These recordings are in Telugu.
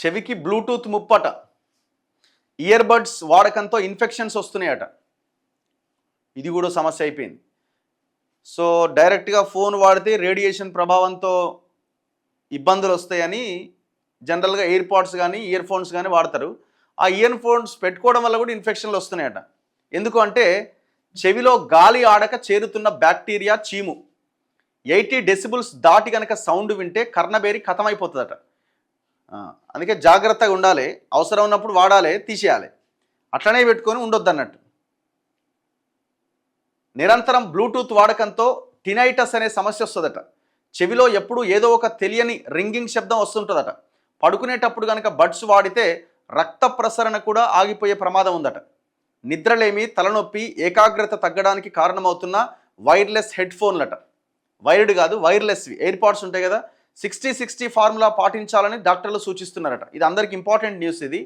చెవికి బ్లూటూత్ ముప్పట. ఇయర్ బడ్స్ వాడకంతో ఇన్ఫెక్షన్స్ వస్తున్నాయట. ఇది కూడా సమస్య అయిపోయింది. సో డైరెక్ట్గా ఫోన్ వాడితే రేడియేషన్ ప్రభావంతో ఇబ్బందులు వస్తాయని జనరల్గా ఎయిర్ పాడ్స్ కానీ ఇయర్ ఫోన్స్ కానీ వాడతారు. ఆ ఇయర్ ఫోన్స్ పెట్టుకోవడం వల్ల కూడా ఇన్ఫెక్షన్లు వస్తున్నాయట. ఎందుకు అంటే చెవిలో గాలి ఆడక చేరుతున్న బ్యాక్టీరియా చీము 80 డెసిబుల్స్ దాటి కనుక సౌండ్ వింటే కర్ణబేరి ఖతమైపోతుందట. అందుకే జాగ్రత్తగా ఉండాలి. అవసరం ఉన్నప్పుడు వాడాలి, తీసేయాలి. అట్లనే పెట్టుకొని ఉండొద్దు అన్నట్టు. నిరంతరం బ్లూటూత్ వాడకంతో టినైటస్ అనే సమస్య వస్తుందట. చెవిలో ఎప్పుడు ఏదో ఒక తెలియని రింగింగ్ శబ్దం వస్తుంటుందట. పడుకునేటప్పుడు కనుక బడ్స్ వాడితే రక్త ప్రసరణ కూడా ఆగిపోయే ప్రమాదం ఉందట. నిద్రలేమి, తలనొప్పి, ఏకాగ్రత తగ్గడానికి కారణమవుతున్న వైర్లెస్ హెడ్ ఫోన్లట. వైర్డ్ కాదు, వైర్లెస్వి ఎయిర్ పాడ్స్ ఉంటాయి కదా, 60-60 ఫార్ములా పాటించాలని డాక్టర్లు సూచిస్తున్నారట. ఇది అందరికి ఇంపార్టెంట్ న్యూస్. ఇది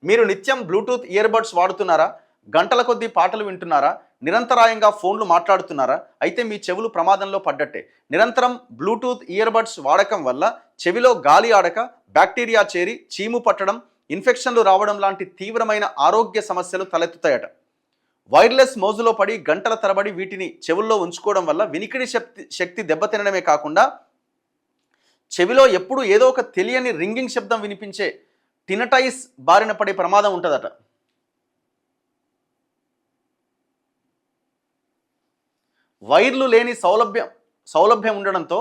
మీరు నిత్యం బ్లూటూత్ ఇయర్ బడ్స్ వాడుతున్నారా? గంటల కొద్దీ పాటలు వింటున్నారా? నిరంతరాయంగా ఫోన్లు మాట్లాడుతున్నారా? అయితే మీ చెవులు ప్రమాదంలో పడ్డట్టే. నిరంతరం బ్లూటూత్ ఇయర్ బడ్స్ వాడకం వల్ల చెవిలో గాలి ఆడక బ్యాక్టీరియా చేరి చీము పట్టడం, ఇన్ఫెక్షన్లు రావడం లాంటి తీవ్రమైన ఆరోగ్య సమస్యలు తలెత్తుతాయట. వైర్లెస్ మోజులో పడి గంటల తరబడి వీటిని చెవుల్లో ఉంచుకోవడం వల్ల వినికిడి శక్తి దెబ్బతినడమే కాకుండా చెవిలో ఎప్పుడు ఏదో ఒక తెలియని రింగింగ్ శబ్దం వినిపించే టినటైస్ బారిన పడే ప్రమాదం ఉంటుందట. వైర్లు లేని సౌలభ్యం ఉండడంతో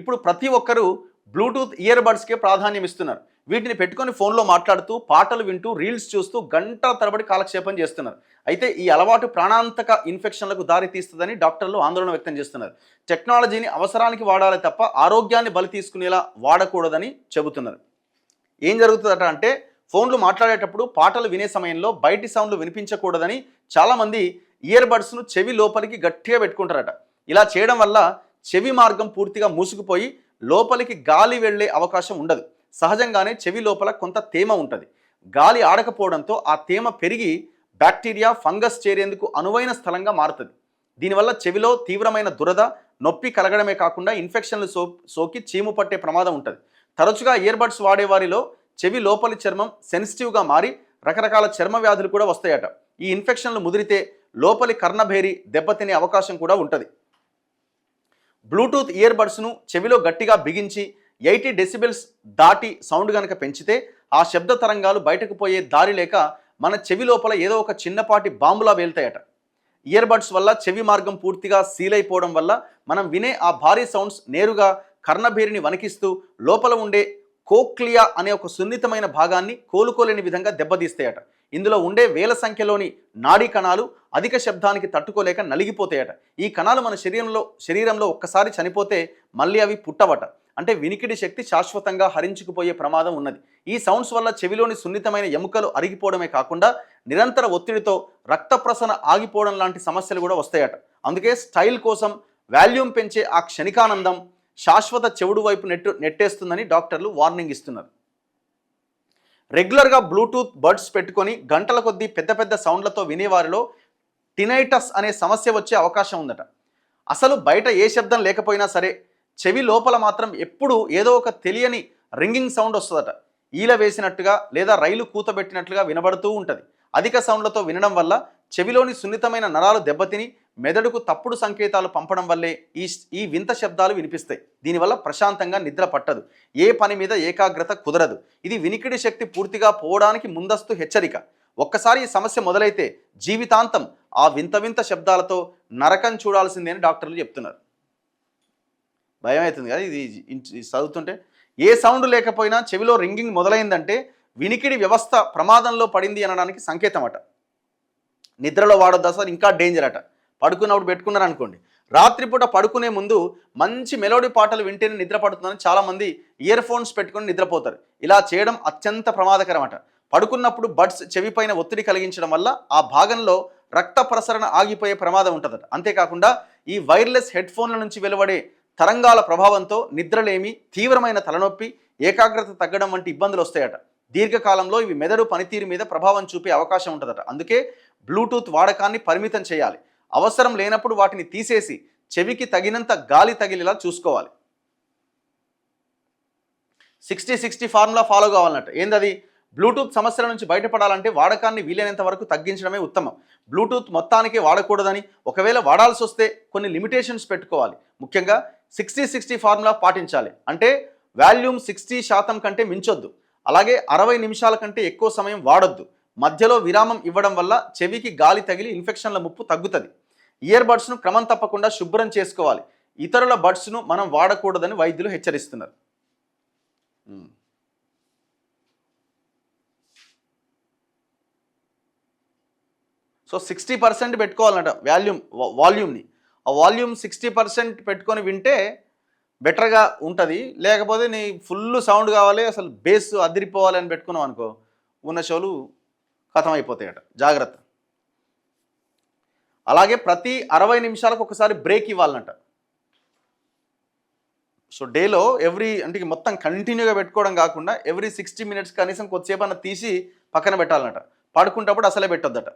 ఇప్పుడు ప్రతి ఒక్కరూ బ్లూటూత్ ఇయర్ బడ్స్కే ప్రాధాన్యం ఇస్తున్నారు. వీటిని పెట్టుకొని ఫోన్లో మాట్లాడుతూ పాటలు వింటూ రీల్స్ చూస్తూ గంటల తరబడి కాలక్షేపం చేస్తున్నారు. అయితే ఈ అలవాటు ప్రాణాంతక ఇన్ఫెక్షన్లకు దారి తీస్తుందని డాక్టర్లు ఆందోళన వ్యక్తం చేస్తున్నారు. టెక్నాలజీని అవసరానికి వాడాలి తప్ప ఆరోగ్యాన్ని బలి తీసుకునేలా వాడకూడదని చెబుతున్నారు. ఏం జరుగుతుందట అంటే ఫోన్లు మాట్లాడేటప్పుడు పాటలు వినే సమయంలో బయటి సౌండ్లు వినిపించకూడదని చాలామంది ఇయర్ బడ్స్ను చెవి లోపలికి గట్టిగా పెట్టుకుంటారట. ఇలా చేయడం వల్ల చెవి మార్గం పూర్తిగా మూసుకుపోయి లోపలికి గాలి వెళ్లే అవకాశం ఉండదు. సహజంగానే చెవి లోపల కొంత తేమ ఉంటుంది. గాలి ఆడకపోవడంతో ఆ తేమ పెరిగి బ్యాక్టీరియా, ఫంగస్ చేరేందుకు అనువైన స్థలంగా మారుతుంది. దీనివల్ల చెవిలో తీవ్రమైన దురద, నొప్పి కలగడమే కాకుండా ఇన్ఫెక్షన్లు సోకి చీము పట్టే ప్రమాదం ఉంటుంది. తరచుగా ఇయర్ బడ్స్ వాడేవారిలో చెవి లోపలి చర్మం సెన్సిటివ్గా మారి రకరకాల చర్మ వ్యాధులు కూడా వస్తాయట. ఈ ఇన్ఫెక్షన్లు ముదిరితే లోపలి కర్ణభేరి దెబ్బతినే అవకాశం కూడా ఉంటుంది. బ్లూటూత్ ఇయర్ బడ్స్ను చెవిలో గట్టిగా బిగించి 80 డెసిబెల్స్ దాటి సౌండ్ కనుక పెంచితే ఆ శబ్ద తరంగాలు బయటకు పోయే దారి లేక మన చెవి లోపల ఏదో ఒక చిన్నపాటి బాంబులా వేలుతాయట. ఇయర్ బడ్స్ వల్ల చెవి మార్గం పూర్తిగా సీల్ అయిపోవడం వల్ల మనం వినే ఆ భారీ సౌండ్స్ నేరుగా కర్ణభేరిని వణికిస్తూ లోపల ఉండే కోక్లియా అనే ఒక సున్నితమైన భాగాన్ని కోలుకోలేని విధంగా దెబ్బతీస్తాయట. ఇందులో ఉండే వేల సంఖ్యలోని నాడీ కణాలు అధిక శబ్దానికి తట్టుకోలేక నలిగిపోతాయట. ఈ కణాలు మన శరీరంలో ఒక్కసారి చనిపోతే మళ్ళీ అవి పుట్టవట. అంటే వినికిడి శక్తి శాశ్వతంగా హరించుకుపోయే ప్రమాదం ఉన్నది. ఈ సౌండ్స్ వల్ల చెవిలోని సున్నితమైన ఎముకలు అరిగిపోవడమే కాకుండా నిరంతర ఒత్తిడితో రక్త ప్రసరణ ఆగిపోవడం లాంటి సమస్యలు కూడా వస్తాయట. అందుకే స్టైల్ కోసం వాల్యూమ్ పెంచే ఆ క్షణికానందం శాశ్వత చెవుడు వైపు నెట్టేస్తుందని డాక్టర్లు వార్నింగ్ ఇస్తున్నారు. రెగ్యులర్గా బ్లూటూత్ బడ్స్ పెట్టుకొని గంటల కొద్దీ పెద్ద పెద్ద సౌండ్లతో వినేవారిలో టినైటస్ అనే సమస్య వచ్చే అవకాశం ఉందట. అసలు బయట ఏ శబ్దం లేకపోయినా సరే చెవి లోపల మాత్రం ఎప్పుడూ ఏదో ఒక తెలియని రింగింగ్ సౌండ్ వస్తుందట. ఈల వేసినట్టుగా లేదా రైలు కూతబెట్టినట్లుగా వినబడుతూ ఉంటుంది. అధిక సౌండ్లతో వినడం వల్ల చెవిలోని సున్నితమైన నరాలు దెబ్బతిని మెదడుకు తప్పుడు సంకేతాలు పంపడం వల్లే ఈ వింత శబ్దాలు వినిపిస్తాయి. దీనివల్ల ప్రశాంతంగా నిద్ర పట్టదు, ఏ పని మీద ఏకాగ్రత కుదరదు. ఇది వినికిడి శక్తి పూర్తిగా పోవడానికి ముందస్తు హెచ్చరిక. ఒక్కసారి ఈ సమస్య మొదలైతే జీవితాంతం ఆ వింత వింత శబ్దాలతో నరకం చూడాల్సిందే అని డాక్టర్లు చెప్తున్నారు. భయం అవుతుంది కదా ఇది చదువుతుంటే. ఏ సౌండ్ లేకపోయినా చెవిలో రింగింగ్ మొదలైందంటే వినికిడి వ్యవస్థ ప్రమాదంలో పడింది అనడానికి సంకేతం అట. నిద్రలో వాడొద్దు, అసలు ఇంకా డేంజర్ అట. పడుకున్నప్పుడు పెట్టుకున్నారనుకోండి, రాత్రిపూట పడుకునే ముందు మంచి మెలోడీ పాటలు వింటేనే నిద్ర పడుతుందని చాలామంది ఇయర్ ఫోన్స్ పెట్టుకొని నిద్రపోతారు. ఇలా చేయడం అత్యంత ప్రమాదకరం అట. పడుకున్నప్పుడు బడ్స్ చెవిపైన ఒత్తిడి కలిగించడం వల్ల ఆ భాగంలో రక్త ప్రసరణ ఆగిపోయే ప్రమాదం ఉంటుందట. అంతేకాకుండా ఈ వైర్లెస్ హెడ్ ఫోన్ల నుంచి వెలువడే తరంగాల ప్రభావంతో నిద్రలేమి, తీవ్రమైన తలనొప్పి, ఏకాగ్రత తగ్గడం వంటి ఇబ్బందులు వస్తాయట. దీర్ఘకాలంలో ఇవి మెదడు పనితీరు మీద ప్రభావం చూపే అవకాశం ఉంటుందట. అందుకే బ్లూటూత్ వాడకాన్ని పరిమితం చేయాలి. అవసరం లేనప్పుడు వాటిని తీసేసి చెవికి తగినంత గాలి తగిలేలా చూసుకోవాలి. 60-60 ఫార్ములా ఫాలో కావాలన్నట్టు. ఏందది? బ్లూటూత్ సమస్యల నుంచి బయటపడాలంటే వాడకాన్ని వీలైనంత వరకు తగ్గించడమే ఉత్తమం. బ్లూటూత్ మొత్తానికే వాడకూడదని, ఒకవేళ వాడాల్సి వస్తే కొన్ని లిమిటేషన్స్ పెట్టుకోవాలి. ముఖ్యంగా 60-60 ఫార్ములా పాటించాలి. అంటే వాల్యూమ్ 60% కంటే మించొద్దు. అలాగే 60 నిమిషాల కంటే ఎక్కువ సమయం వాడొద్దు. మధ్యలో విరామం ఇవ్వడం వల్ల చెవికి గాలి తగిలి ఇన్ఫెక్షన్ల ముప్పు తగ్గుతుంది. ఇయర్ బడ్స్ను క్రమం తప్పకుండా శుభ్రం చేసుకోవాలి. ఇతరుల బడ్స్ను మనం వాడకూడదని వైద్యులు హెచ్చరిస్తున్నారు. సో 60% పెట్టుకోవాలన్నట వాల్యూమ్ని. ఆ వాల్యూమ్ 60% పెట్టుకొని వింటే బెటర్గా ఉంటుంది. లేకపోతే నీ ఫుల్ సౌండ్ కావాలి, అసలు బేస్ అదిరిపోవాలి అని పెట్టుకున్నావు అనుకో, ఉన్న షోలు ఖతం అయిపోతాయట. జాగ్రత్త. అలాగే ప్రతి 60 నిమిషాలకు ఒకసారి బ్రేక్ ఇవ్వాలన్నట. సో డేలో అంటే మొత్తం కంటిన్యూగా పెట్టుకోవడం కాకుండా ఎవ్రీ 60 మినిట్స్ కనీసం కొద్దిసేపు అన్న తీసి పక్కన పెట్టాలన్నట. పడుకుంటప్పుడు అసలే పెట్టొద్దట.